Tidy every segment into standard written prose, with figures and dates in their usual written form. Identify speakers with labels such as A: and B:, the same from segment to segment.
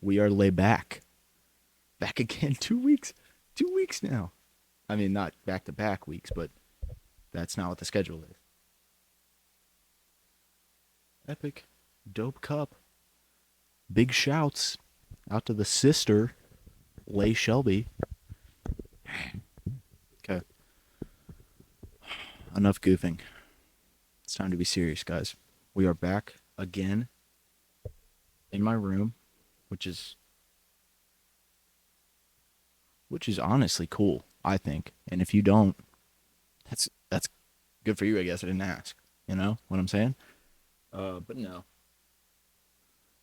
A: We are lay back. Back again. 2 weeks. 2 weeks now. I mean, not back to back weeks, but that's not what the schedule is. Epic. Dope cup. Big shouts out to the sister, Lay Shelby. Okay. Enough goofing. It's time to be serious, guys. We are back again in my room, which is honestly cool, I think. And if you don't, that's good for you, I guess. I didn't ask. You know what I'm saying? But no.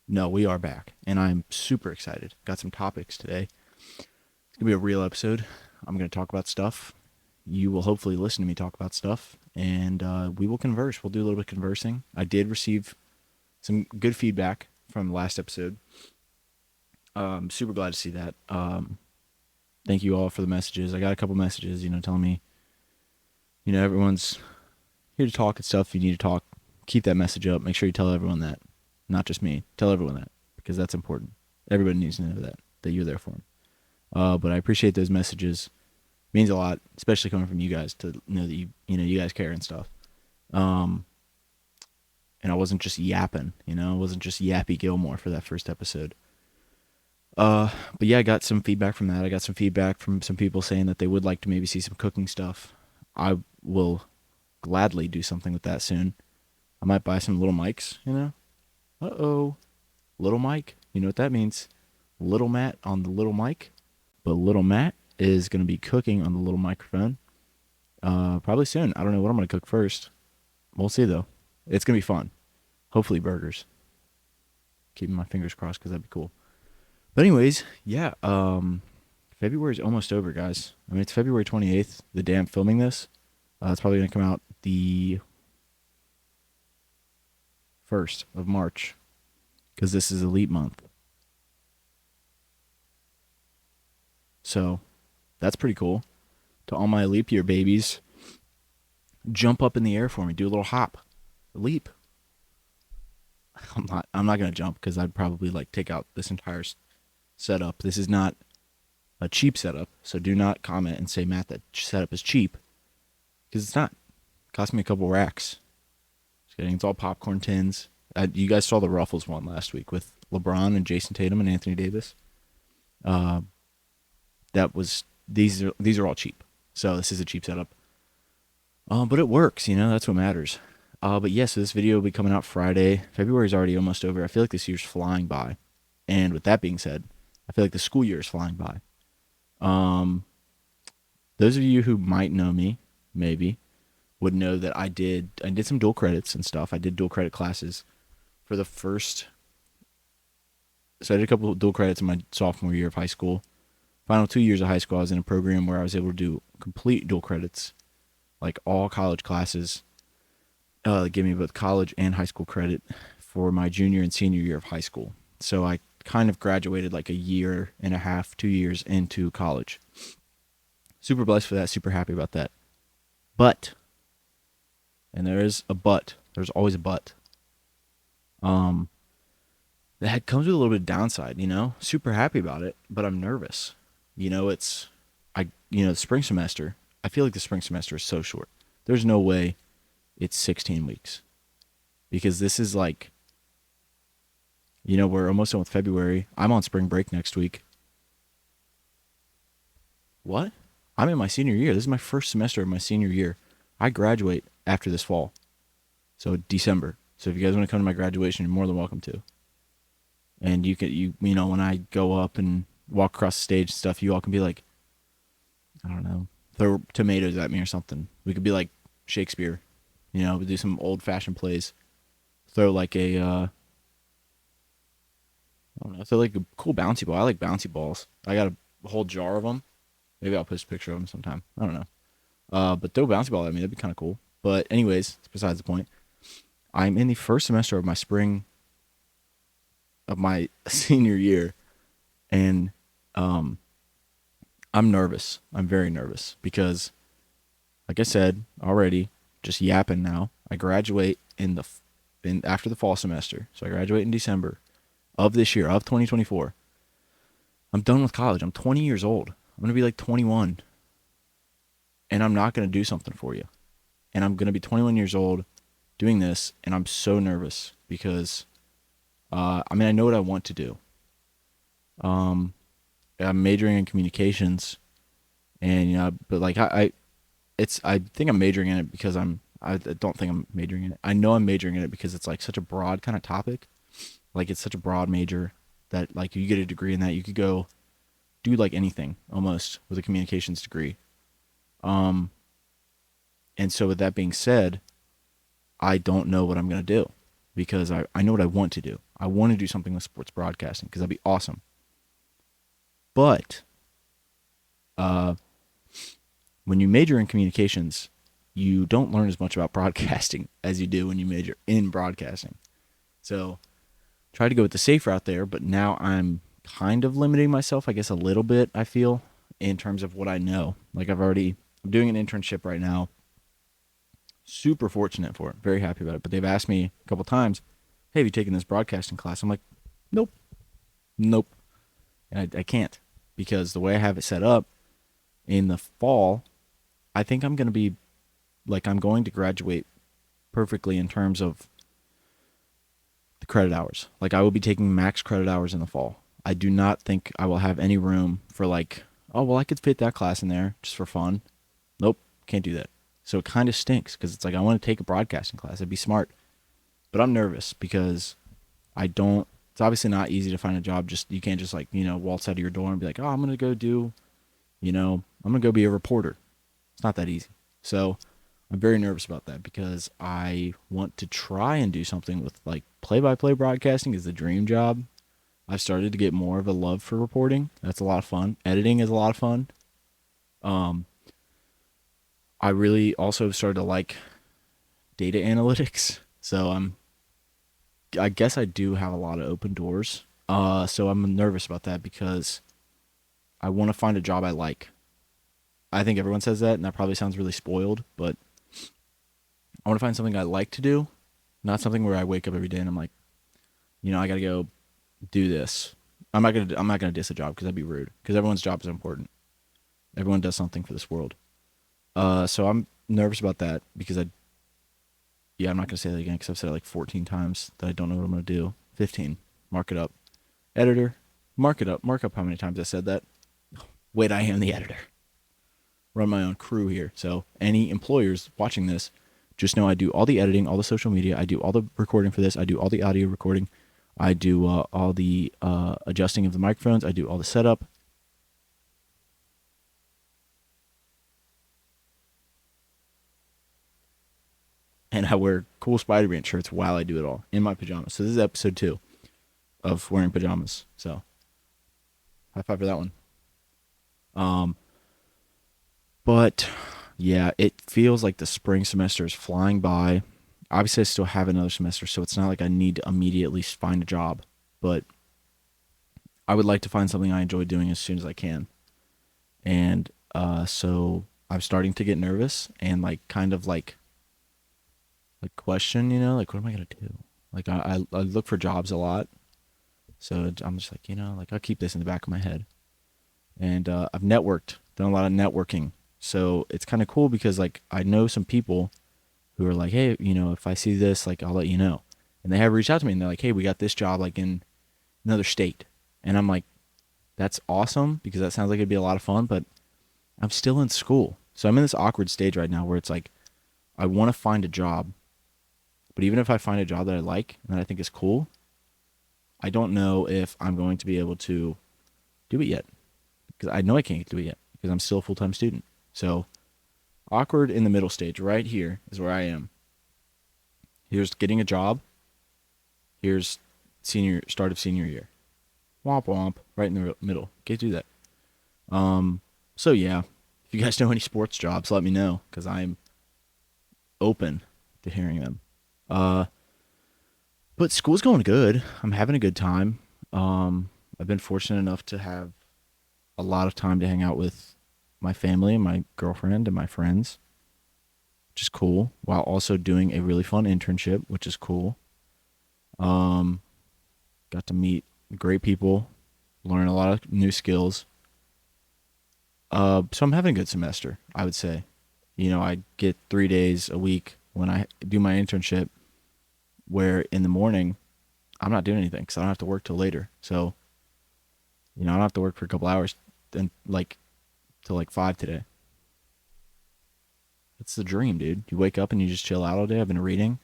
A: No, we are back, and I'm super excited. Got some topics today. It's gonna be a real episode. I'm gonna talk about stuff. You will hopefully listen to me talk about stuff, and we will converse. We'll do a little bit of conversing. I did receive some good feedback from the last episode. I'm super glad to see that. Thank you all for the messages. I got a couple messages, telling me, everyone's here to talk and stuff. You need to talk. Keep that message up. Make sure you tell everyone that. Not just me. Tell everyone that, because that's important. Everybody needs to know that you're there for them. But I appreciate those messages. It means a lot, especially coming from you guys, to know that you guys care and stuff. And I wasn't just yapping, I wasn't just Yappy Gilmore for that first episode. But yeah, I got some feedback from that. I got some feedback from some people saying that they would like to maybe see some cooking stuff. I will gladly do something with that soon. I might buy some little mics, Uh-oh. Little mic. You know what that means. Little Matt on the little mic. But little Matt is going to be cooking on the little microphone. Probably soon. I don't know what I'm going to cook first. We'll see, though. It's going to be fun. Hopefully burgers. Keeping my fingers crossed, because that'd be cool. But anyways, yeah. February's almost over, guys. I mean, it's February 28th, the day I'm filming this. It's probably going to come out the 1st of March, because this is Elite Month. So, that's pretty cool. To all my leap year babies, jump up in the air for me. Do a little hop. Leap. I'm not going to jump, because I'd probably take out this entire setup. This is not a cheap setup, so do not comment and say, Matt, that setup is cheap, because it's not. It cost me a couple racks. Just kidding. It's all popcorn tins. You guys saw the Ruffles one last week with LeBron and Jason Tatum and Anthony Davis. These are all cheap. So this is a cheap setup. But it works, that's what matters. But yes, so this video will be coming out Friday. February's already almost over. I feel like this year's flying by. And with that being said, I feel like the school year is flying by. Those of you who might know me, maybe, would know that I did some dual credits and stuff. I did dual credit classes for the first. So I did a couple of dual credits in my sophomore year of high school. Final 2 years of high school, I was in a program where I was able to do complete dual credits, like all college classes. Give me both college and high school credit for my junior and senior year of high school. So I kind of graduated like a year and a half, 2 years into college. Super blessed for that. Super happy about that. But, and there is a but. There's always a but. That comes with a little bit of downside, Super happy about it, but I'm nervous. The spring semester, I feel like the spring semester is so short. There's no way it's 16 weeks. Because this is we're almost done with February. I'm on spring break next week. What? I'm in my senior year. This is my first semester of my senior year. I graduate after this fall. So December. So if you guys want to come to my graduation, you're more than welcome to. And when I go up and walk across the stage and stuff, you all can be like, I don't know, throw tomatoes at me or something. We could be like Shakespeare, we do some old fashioned plays. Throw like a, I don't know, throw like a cool bouncy ball. I like bouncy balls. I got a whole jar of them. Maybe I'll post a picture of them sometime. I don't know. But throw a bouncy ball at me. That'd be kind of cool. But anyways, it's besides the point. I'm in the first semester of my senior year, and I'm nervous. I'm very nervous because, like I said already, just yapping now. I graduate after the fall semester, so I graduate in December of this year, of 2024. I'm done with college. I'm 20 years old. I'm going to be like 21 and I'm not going to do something for you. And I'm going to be 21 years old doing this. And I'm so nervous because, I mean, I know what I want to do. Um, I'm majoring in communications and, but like I think I'm majoring in it because I don't think I'm majoring in it. I know I'm majoring in it because it's like such a broad kind of topic. Like it's such a broad major that like you get a degree in that you could go do like anything almost with a communications degree. Um, and so with that being said, I don't know what I'm going to do because I know what I want to do. I want to do something with sports broadcasting because that'd be awesome. But uh, when you major in communications, you don't learn as much about broadcasting as you do when you major in broadcasting. So try to go with the safe route there, but now I'm kind of limiting myself, I guess, a little bit, I feel, in terms of what I know. Like I'm doing an internship right now. Super fortunate for it. Very happy about it. But they've asked me a couple times, hey, have you taken this broadcasting class? I'm like, nope, nope. And I can't because the way I have it set up in the fall, I think I'm going to be like, I'm going to graduate perfectly in terms of the credit hours. Like I will be taking max credit hours in the fall. I do not think I will have any room for like, oh, well, I could fit that class in there just for fun. Nope, can't do that. So it kind of stinks because it's like I want to take a broadcasting class. It'd be smart. But I'm nervous because I don't, it's obviously not easy to find a job. Just, you can't just like, waltz out of your door and be like, oh, I'm going to go do, I'm going to go be a reporter. It's not that easy. So I'm very nervous about that because I want to try and do something with like play-by-play broadcasting is the dream job. I've started to get more of a love for reporting. That's a lot of fun. Editing is a lot of fun. Um, I really also started to like data analytics. So I guess I do have a lot of open doors. So I'm nervous about that because I want to find a job I like. I think everyone says that, and that probably sounds really spoiled, but I want to find something I like to do, not something where I wake up every day and I'm like, I got to go do this. I'm not gonna diss a job because that'd be rude. Because everyone's job is important. Everyone does something for this world. So I'm nervous about that because I'm not gonna say that again because I've said it like 14 times that I don't know what I'm gonna do. 15. Mark it up. Editor, mark it up. Mark up how many times I said that. Wait, I am the editor. Run my own crew here. So any employers watching this, just know I do all the editing, all the social media. I do all the recording for this. I do all the audio recording. I do all the adjusting of the microphones. I do all the setup. And I wear cool Spider-Man shirts while I do it all in my pajamas. So this is episode 2 of wearing pajamas. So high five for that one. Um, but yeah, it feels like the spring semester is flying by. Obviously, I still have another semester, so it's not like I need to immediately find a job. But I would like to find something I enjoy doing as soon as I can. And so I'm starting to get nervous and like kind of like question, like what am I gonna do? Like I look for jobs a lot, so I'm just like like I'll keep this in the back of my head. And I've networked, done a lot of networking, so it's kind of cool because like I know some people who are like, hey, if I see this, like I'll let you know. And they have reached out to me and they're like, hey, we got this job like in another state, and I'm like, that's awesome because that sounds like it'd be a lot of fun, but I'm still in school, so I'm in this awkward stage right now where it's like I want to find a job. But even if I find a job that I like and that I think is cool, I don't know if I'm going to be able to do it yet because I know I can't do it yet because I'm still a full-time student. So awkward in the middle stage right here is where I am. Here's getting a job. Here's start of senior year. Womp womp, right in the middle. Can't do that. So yeah, if you guys know any sports jobs, let me know because I'm open to hearing them. Uh, But school's going good. I'm having a good time. I've been fortunate enough to have a lot of time to hang out with my family and my girlfriend and my friends, which is cool, while also doing a really fun internship, which is cool. Um, Got to meet great people, learn a lot of new skills. So I'm having a good semester, I would say. I get 3 days a week when I do my internship, where in the morning I'm not doing anything because I don't have to work till later. So I don't have to work for a couple hours, then like till like 5 today. It's the dream, dude. You wake up and you just chill out all day. I've been reading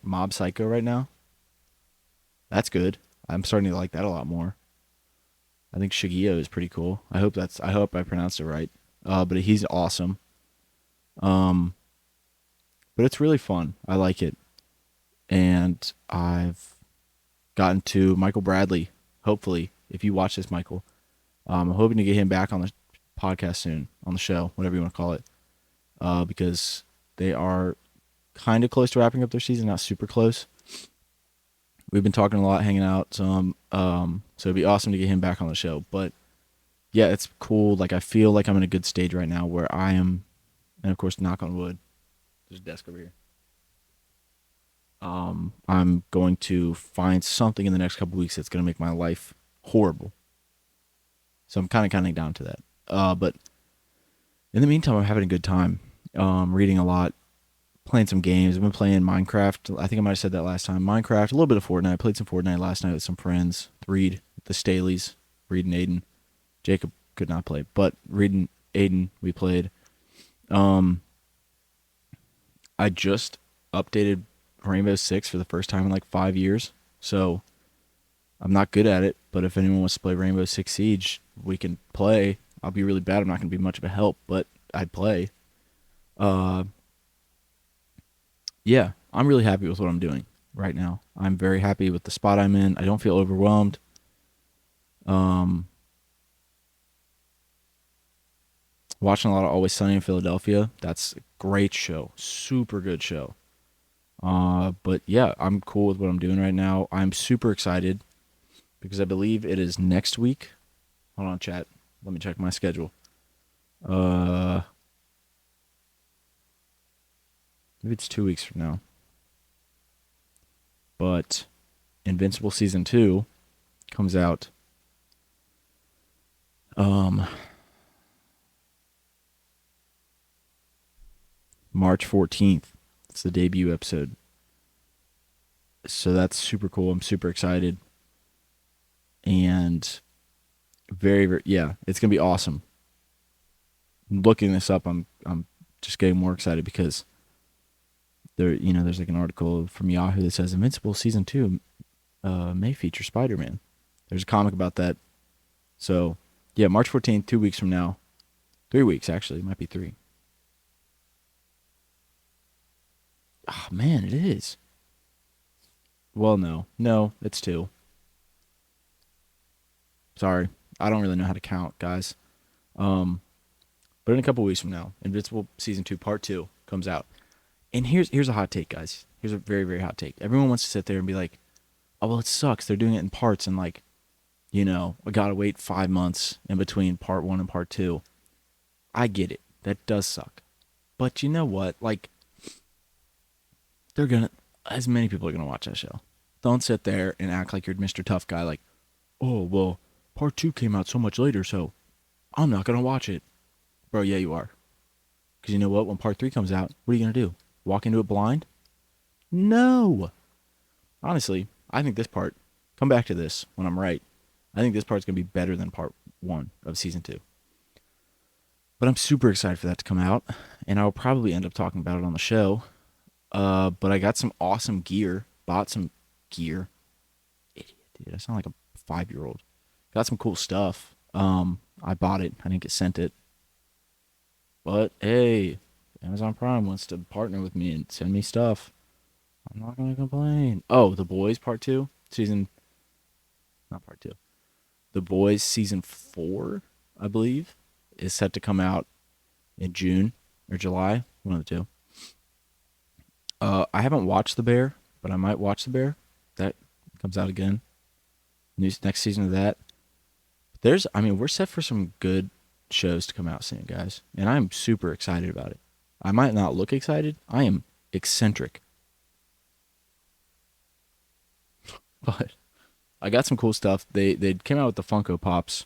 A: Mob Psycho right now. That's good. I'm starting to like that a lot more. I think Shigeo is pretty cool. I hope I pronounced it right. But he's awesome. Um, but it's really fun. I like it, and I've gotten to Michael Bradley. Hopefully, if you watch this, Michael, I'm hoping to get him back on the podcast soon, on the show, whatever you want to call it, because they are kind of close to wrapping up their season, not super close. We've been talking a lot, hanging out some, so it'd be awesome to get him back on the show. But yeah, it's cool. Like I feel like I'm in a good stage right now where I am, and of course, knock on wood. There's a desk over here. I'm going to find something in the next couple weeks that's going to make my life horrible. So I'm kind of counting down to that. But in the meantime, I'm having a good time. Reading a lot, playing some games. I've been playing Minecraft. I think I might have said that last time. Minecraft, a little bit of Fortnite. I played some Fortnite last night with some friends. Reed, the Staleys, Reed and Aiden. Jacob could not play, but Reed and Aiden, we played. I just updated Rainbow Six for the first time in like 5 years. So I'm not good at it, but if anyone wants to play Rainbow Six Siege, we can play. I'll be really bad. I'm not going to be much of a help, but I'd play. Uh, yeah, I'm really happy with what I'm doing right now. I'm very happy with the spot I'm in. I don't feel overwhelmed. Um, Watching a lot of Always Sunny in Philadelphia. That's a great show. Super good show. But yeah, I'm cool with what I'm doing right now. I'm super excited because I believe it is next week. Hold on, chat. Let me check my schedule. Maybe it's 2 weeks from now. But Invincible season 2 comes out. March 14th. It's the debut episode. So that's super cool. I'm super excited. And very, very, yeah, it's going to be awesome. Looking this up, I'm just getting more excited because there's like an article from Yahoo that says Invincible season 2 may feature Spider-Man. There's a comic about that. So, yeah, March 14th, 2 weeks from now. 3 weeks, actually. It might be 3. Oh, man, it is. Well, no. No, it's 2. Sorry. I don't really know how to count, guys. But in a couple weeks from now, Invincible season 2 part 2 comes out. And here's a hot take, guys. Here's a very, very hot take. Everyone wants to sit there and be like, oh, well, it sucks. They're doing it in parts, and like, I gotta wait 5 months in between part 1 and part 2. I get it. That does suck. But you know what? Like, as many people are gonna watch that show. Don't sit there and act like you're Mr. Tough Guy, like, oh, well, part 2 came out so much later, so I'm not gonna watch it. Bro, yeah, you are. Because you know what? When part 3 comes out, what are you gonna do? Walk into it blind? No. Honestly, I think this part, come back to this when I'm right, I think this part's going to be better than part 1 of season 2. But I'm super excited for that to come out, and I'll probably end up talking about it on the show. But I got some awesome gear, bought some gear. Idiot, dude, I sound like a 5-year-old. Got some cool stuff. I bought it. I didn't get sent it. But hey, Amazon Prime wants to partner with me and send me stuff. I'm not going to complain. Oh, The Boys part 2? Not part 2. The Boys season 4, I believe, is set to come out in June or July. One of the two. I haven't watched The Bear, but I might watch The Bear. That comes out again. Next season of that. We're set for some good shows to come out soon, guys. And I'm super excited about it. I might not look excited. I am eccentric. But I got some cool stuff. They came out with the Funko Pops.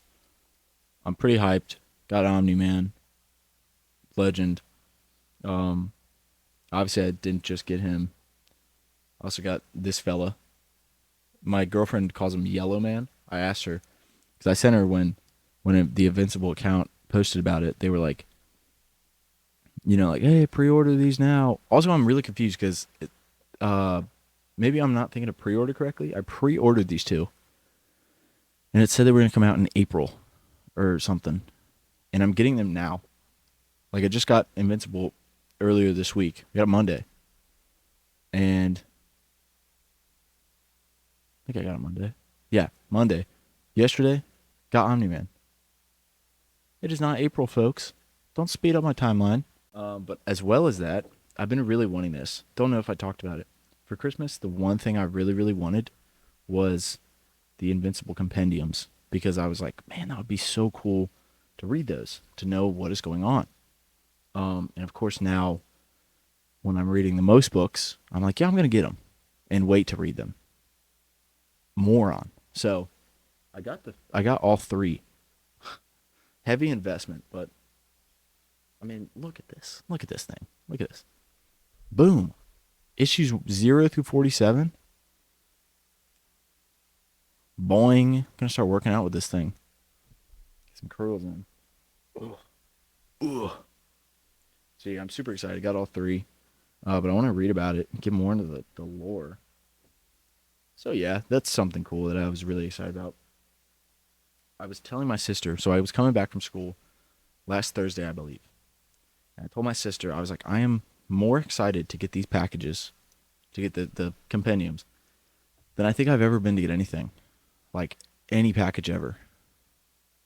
A: I'm pretty hyped. Got Omni Man, Legend. Um, Obviously I didn't just get him. I also got this fella. My girlfriend calls him Yellow Man. I asked her because I sent her the Invincible account posted about it. They were like, like, hey, pre-order these now. Also, I'm really confused because maybe I'm not thinking of pre-order correctly. I pre-ordered these two, and it said they were gonna come out in April or something, and I'm getting them now. Like I just got Invincible earlier this week. I got it Monday, and I think I got it Monday. Yeah, Monday. Yesterday, got Omni Man. It is not April, folks. Don't speed up my timeline. But as well as that, I've been really wanting this. Don't know if I talked about it. For Christmas, the one thing I really, really wanted was the Invincible compendiums because I was like, man, that would be so cool to read those, to know what is going on. And of course, now when I'm reading the most books, I'm like, yeah, I'm going to get them and wait to read them. Moron. So I got all three. Heavy investment, but I mean, look at this. Look at this thing. Look at this. Boom. Issues 0 through 47. Boing. Gonna start working out with this thing. Get some curls in. Ugh. Ugh. So yeah, I'm super excited. Got all three. But I want to read about it and get more into the lore. So yeah, that's something cool that I was really excited about. I was telling my sister, so I was coming back from school last Thursday, I believe. And I told my sister, I was like, I am more excited to get these packages, to get the compendiums, than I think I've ever been to get anything. Like any package ever.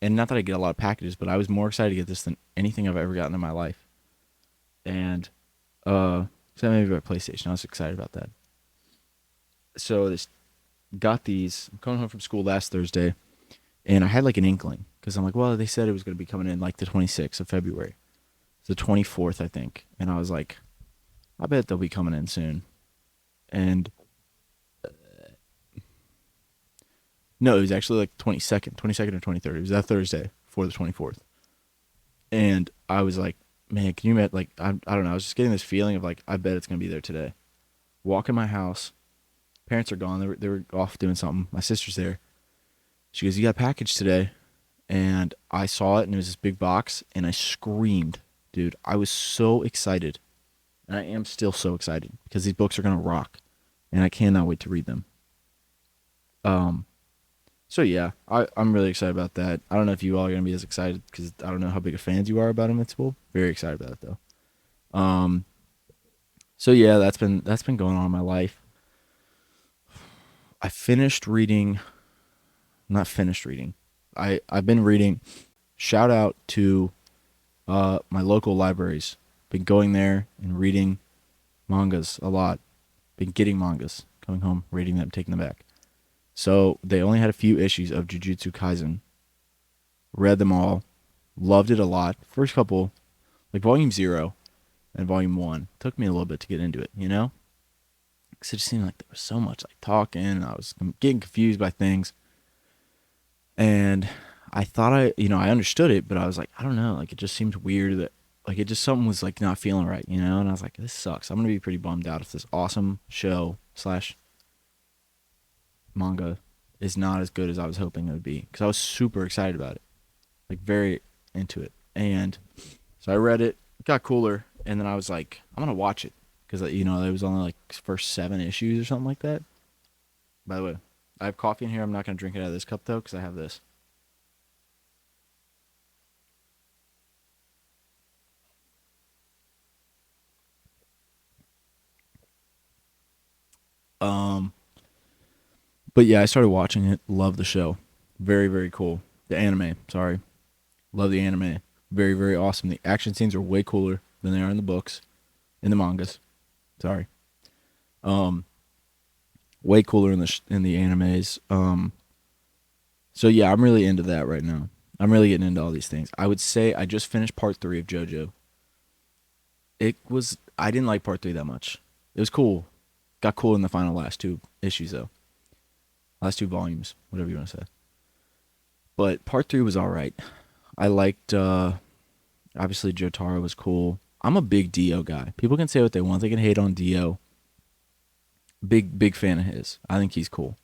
A: And not that I get a lot of packages, but I was more excited to get this than anything I've ever gotten in my life. And so maybe by PlayStation. I was excited about that. So this got these. I'm coming home from school last Thursday, and I had like an inkling because I'm like, well, they said it was going to be coming in like the 26th of February, the 24th, I think. And I was like, I bet they'll be coming in soon. And no, it was actually like 22nd or 23rd. It was that Thursday before the 24th. And I was like, man, can you imagine? Like, I don't know. I was just getting this feeling of like, I bet it's going to be there today. Walk in my house. Parents are gone. They were off doing something. My sister's there. She goes, you got a package today. And I saw it, and it was this big box, and I screamed. Dude, I was so excited. And I am still so excited because these books are going to rock. And I cannot wait to read them. So yeah, I'm really excited about that. I don't know if you all are going to be as excited because I don't know how big of fans you are about Invincible. Very excited about it, though. So yeah, that's been going on in my life. I finished reading, not finished reading. I've been reading. Shout out to my local libraries. Been going there and reading mangas a lot. Been getting mangas, coming home, reading them, taking them back. So they only had a few issues of Jujutsu Kaisen. Read them all. Loved it a lot. First couple, like Volume 0 and Volume 1, took me a little bit to get into it, you know? Because it just seemed like there was so much like talking, and I was getting confused by things. And I thought I understood it, but I was like, I don't know. Like, it just seemed weird that, like, it just, something was like not feeling right, you know? And I was like, this sucks. I'm going to be pretty bummed out if this awesome show slash manga is not as good as I was hoping it would be. Because I was super excited about it. Like, very into it. And so I read it, got cooler, and then I was like, I'm going to watch it. Because, it was only like first 7 issues or something like that. By the way, I have coffee in here. I'm not going to drink it out of this cup, though, because I have this. Um, but yeah, I started watching it. Love the show. Very, very cool. The anime, sorry. Love the anime. Very, very awesome. The action scenes are way cooler than they are in the books, in the mangas. Sorry. Um, Way cooler in the animes. So yeah, I'm really into that right now. I'm really getting into all these things. I would say I just finished part 3 of JoJo. I didn't like part 3 that much. It was cool. Got cool in the final last 2 issues though. last two volumes, whatever you want to say. But part three was all right. I liked obviously Jotaro was cool. I'm a big Dio guy. People can say what they want. They can hate on Dio. Big fan of his. I think he's cool.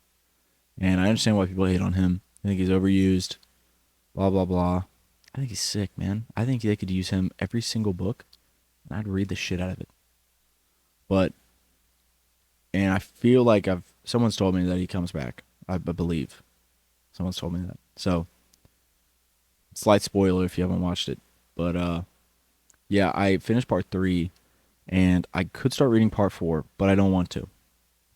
A: And I understand why people hate on him. I think he's overused. Blah blah blah. I think he's sick, man. I think they could use him every single book, and I'd read the shit out of it. But and I feel like someone's told me that he comes back. I believe someone's told me that. So slight spoiler if you haven't watched it. But yeah, I finished part three, and I could start reading part four, but I don't want to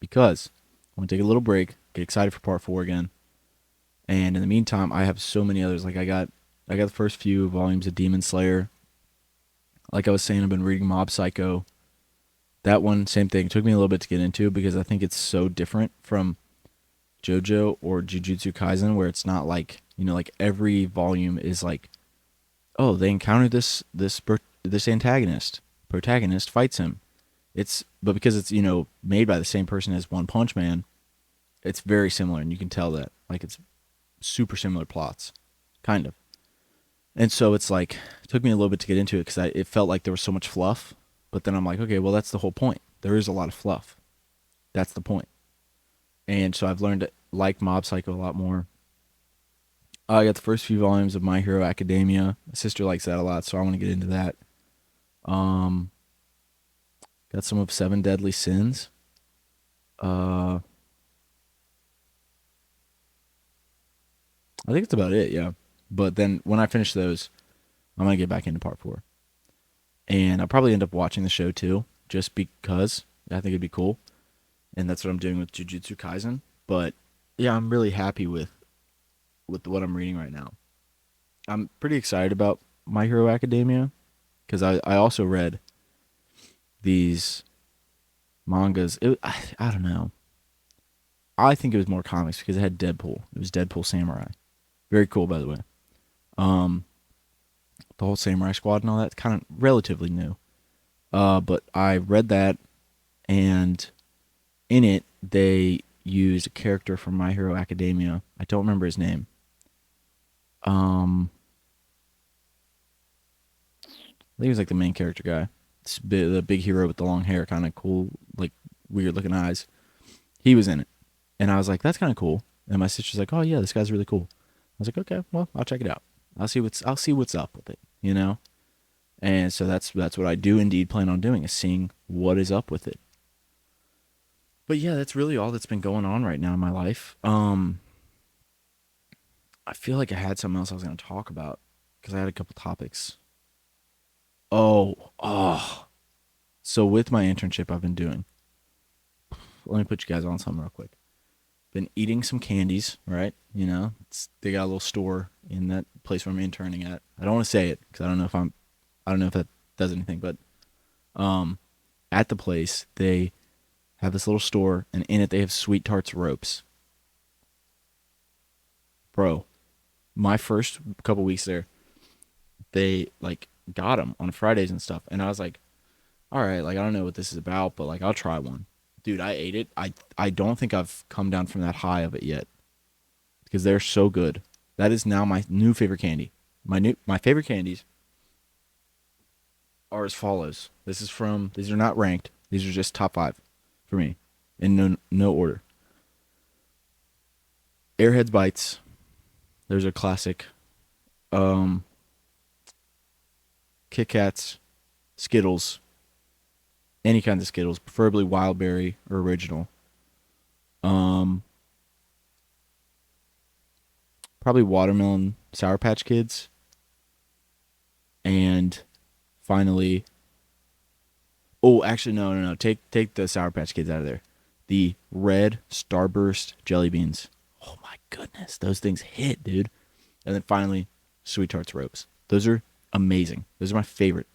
A: because I want to take a little break, get excited for part four again, and in the meantime, I have so many others. Like I got the first few volumes of Demon Slayer. Like I was saying, I've been reading Mob Psycho. That one, same thing. It took me a little bit to get into because I think it's so different from JoJo or Jujutsu Kaisen, where it's not like, like every volume is like, oh, they encounter this antagonist. Protagonist fights him. But because it's made by the same person as One Punch Man, it's very similar, and you can tell that like it's super similar plots, kind of. And so it's like it took me a little bit to get into it because it felt like there was so much fluff. But then I'm like, okay, well that's the whole point. There is a lot of fluff. That's the point. And so I've learned to like Mob Psycho a lot more. I got the first few volumes of My Hero Academia. My sister likes that a lot, so I want to get into that. Um, got some of Seven Deadly Sins. I think it's about it, yeah. But then when I finish those, I'm gonna get back into part four, and I'll probably end up watching the show too, just because I think it'd be cool, and that's what I'm doing with Jujutsu Kaisen. But yeah, I'm really happy with what I'm reading right now. I'm pretty excited about My Hero Academia because I also read these mangas. I don't know. I think it was more comics because it had Deadpool. It was Deadpool Samurai. Very cool, by the way. Um, the whole Samurai Squad and all that's kind of relatively new. But I read that, and in it they used a character from My Hero Academia. I don't remember his name. I think he was like the main character guy. The big hero with the long hair, kind of cool, like weird looking eyes. He was in it, and I was like, "That's kind of cool." And my sister's like, "Oh yeah, this guy's really cool." I was like, "Okay, well, I'll check it out. I'll see what's up with it." And so that's what I do indeed plan on doing is seeing what is up with it. But yeah, that's really all that's been going on right now in my life. I feel like I had something else I was going to talk about because I had a couple topics. Oh. So with my internship I've been doing, let me put you guys on something real quick. Been eating some candies, right? They got a little store in that place where I'm interning at. I don't want to say it because I don't know if that does anything, but um, at the place they have this little store, and in it they have Sweet Tarts ropes. Bro, my first couple weeks there, they like got them on Fridays and stuff, and I was like, all right, like I don't know what this is about, but like I'll try one. Dude, I ate it. I don't think I've come down from that high of it yet because they're so good. That is now my new favorite candy. My favorite candies are as follows. These are not ranked. These are just top 5 for me in no order. Airheads Bites. There's a classic. Um Kit Kats, Skittles, any kinds of Skittles, preferably wild berry or original. Um, Probably watermelon Sour Patch Kids, and finally, oh, actually, no. Take the Sour Patch Kids out of there. The red Starburst jelly beans. Oh my goodness, those things hit, dude. And then finally, Sweet Tarts ropes. Those are amazing. Those are my favorite.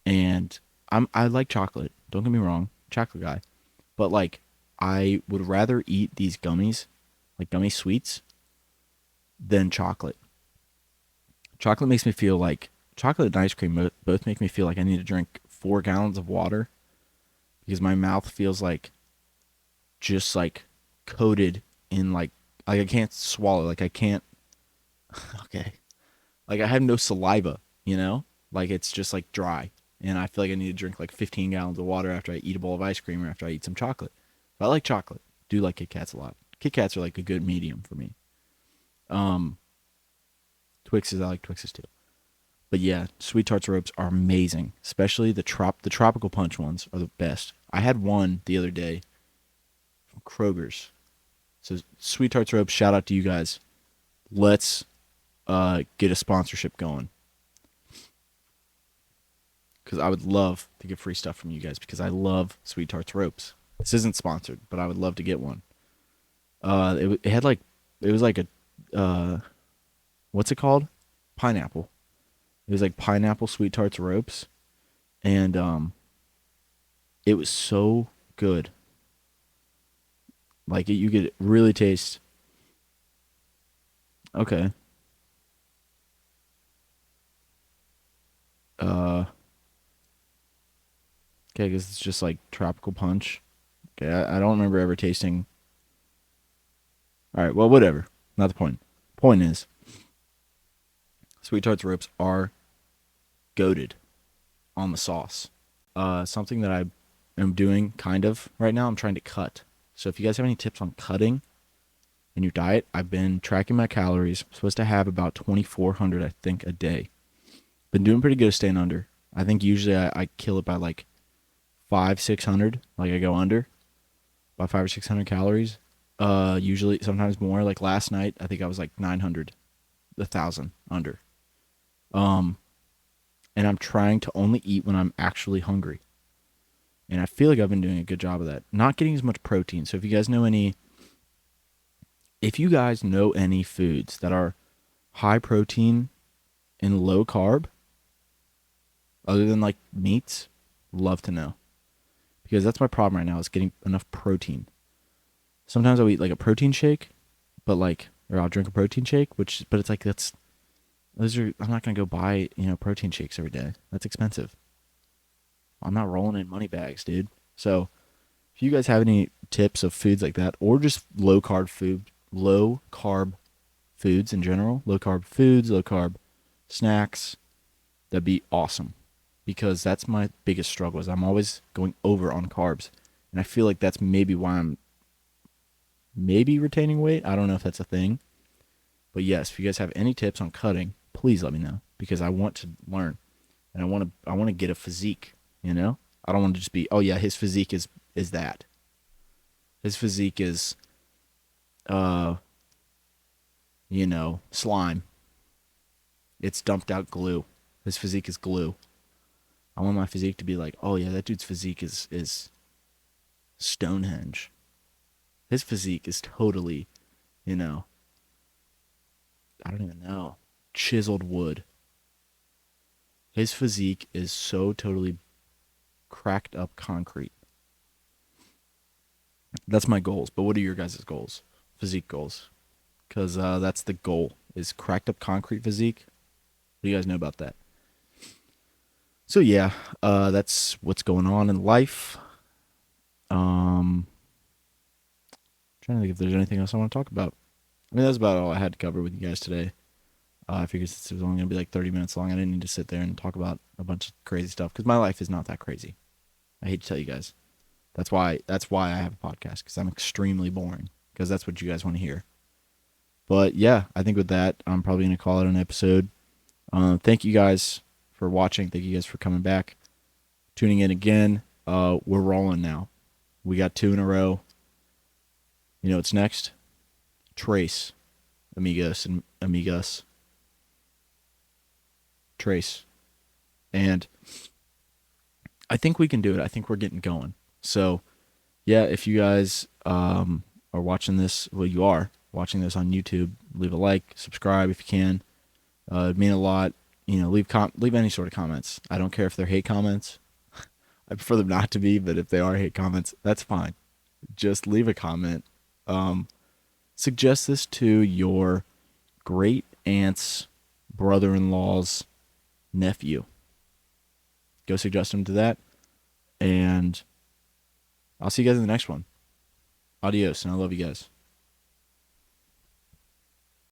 A: And I like chocolate. Don't get me wrong, chocolate guy. But like, I would rather eat these gummies, like gummy sweets, than chocolate. Chocolate makes me feel like chocolate and ice cream both make me feel like I need to drink 4 gallons of water because my mouth feels like just like coated in like I can't swallow. Like I can't. Okay. Like I have no saliva. You know. Like it's just like dry, and I feel like I need to drink like 15 gallons of water after I eat a bowl of ice cream or after I eat some chocolate. But I like chocolate. Do like Kit Kats a lot. Kit Kats are like a good medium for me. Um, Twixes, I like Twixes too. But yeah, Sweet Tarts Ropes are amazing. Especially the tropical punch ones are the best. I had one the other day from Kroger's. So Sweet Tarts Ropes, shout out to you guys. Let's get a sponsorship going. Because I would love to get free stuff from you guys because I love Sweet Tarts Ropes. This isn't sponsored, but I would love to get one. It had like it was like a what's it called? Pineapple. It was like pineapple Sweet Tarts Ropes, and it was so good. Like you could really taste. Okay. Uh. Okay, because it's just like tropical punch. Okay, I don't remember ever tasting. All right, well, whatever. Not the point. Point is, Sweet Tarts Ropes are goated on the sauce. Something that I am doing kind of right now, I'm trying to cut. So if you guys have any tips on cutting in your diet, I've been tracking my calories. I'm supposed to have about 2,400, I think, a day. Been doing pretty good at staying under. I think usually I kill it by like 600. Like I go under by 500 or 600 calories. Usually sometimes more. Like last night, I think I was like 900, 1,000 under. Um, and I'm trying to only eat when I'm actually hungry. And I feel like I've been doing a good job of that. Not getting as much protein. So if you guys know any foods that are high protein and low carb, other than like meats, love to know. Because that's my problem right now is getting enough protein. Sometimes I'll eat like a protein shake, or I'll drink a protein shake, but it's like I'm not gonna go buy, protein shakes every day. That's expensive. I'm not rolling in money bags, dude. So if you guys have any tips of foods like that, or just low carb foods in general, low carb foods, low carb snacks, that'd be awesome. Because that's my biggest struggle is I'm always going over on carbs. And I feel like that's maybe why I'm maybe retaining weight. I don't know if that's a thing. But yes, if you guys have any tips on cutting, please let me know. Because I want to learn. And I want to get a physique, I don't want to just be, oh yeah, his physique is that. His physique is slime. It's dumped out glue. His physique is glue. I want my physique to be like, oh yeah, that dude's physique is Stonehenge. His physique is totally, I don't even know, chiseled wood. His physique is so totally cracked up concrete. That's my goals. But what are your guys' goals? Physique goals. Because that's the goal, is cracked up concrete physique. What do you guys know about that? So yeah, that's what's going on in life. Trying to think if there's anything else I want to talk about. I mean, that's about all I had to cover with you guys today. I figured since it was only going to be like 30 minutes long, I didn't need to sit there and talk about a bunch of crazy stuff because my life is not that crazy. I hate to tell you guys. That's why I have a podcast, because I'm extremely boring, because that's what you guys want to hear. But yeah, I think with that, I'm probably going to call it an episode. Thank you guys for watching. Thank you guys for coming back, tuning in again. We're rolling now. We got 2 in a row. You know what's next? Trace, amigos and amigas. Trace. And I think we can do it. I think we're getting going. So, yeah, if you guys are watching this, well, you are watching this on YouTube, leave a like, subscribe if you can. It'd mean a lot. Leave any sort of comments. I don't care if they're hate comments. I prefer them not to be, but if they are hate comments, that's fine. Just leave a comment. Suggest this to your great aunt's brother-in-law's nephew. Go suggest him to that. And I'll see you guys in the next one. Adios, and I love you guys.